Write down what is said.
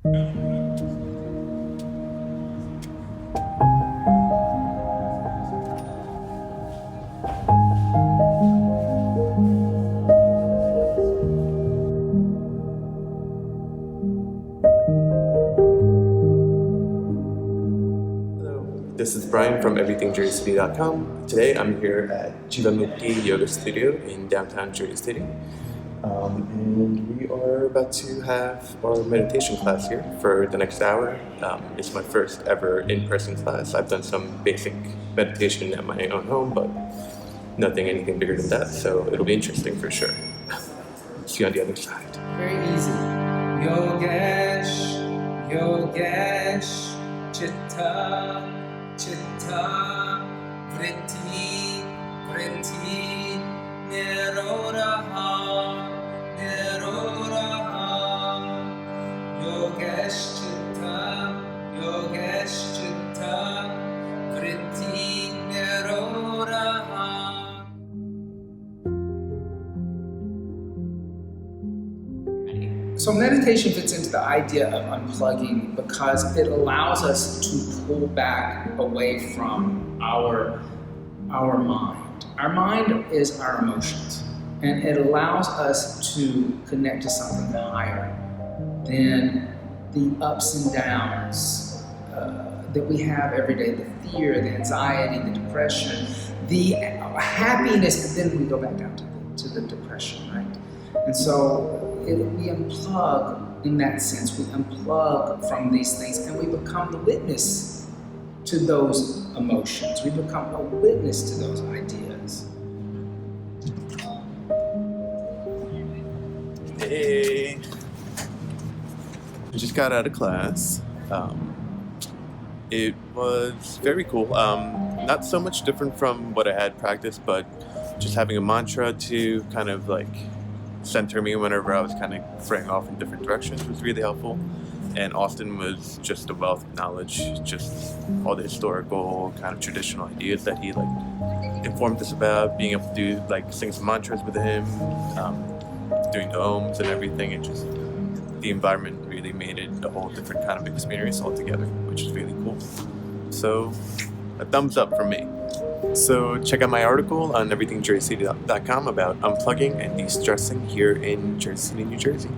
This is Brian from everythingjerseycity.com. Today I'm here at Jivamukti Yoga Studio in downtown Jersey City. And we are about to have our meditation class here for the next hour. It's my first ever in-person class. I've done some basic meditation at my own home, but anything bigger than that, so it'll be interesting for sure. See you on the other side. Very easy. Yogesh, Yogesh, Chitta, Chitta, Vritti, Vritti, Nirodha, Nirodha, Yogesh Chitta, Yogesh Chitta, Vritti, Nirodha. So meditation fits into the idea of unplugging because it allows us to pull back away from our mind. Our mind is our emotions, and it allows us to connect to something higher than the ups and downs that we have every day, the fear, the anxiety, the depression, the happiness, and then we go back down to the depression, right? And so we unplug in that sense. We unplug from these things and we become the witness to those emotions. We become a witness to those ideas. Hey! I just got out of class. It was very cool. Not so much different from what I had practiced, but just having a mantra to kind of like center me whenever I was kind of fraying off in different directions was really helpful. And Austin was just a wealth of knowledge, just all the historical kind of traditional ideas that he informed us about, being able to do sing some mantras with him, doing the ohms and everything. And just the environment really made it a whole different kind of experience altogether, which is really cool. So a thumbs up from me. So check out my article on everythingjerseycity.com about unplugging and de-stressing here in Jersey City, New Jersey.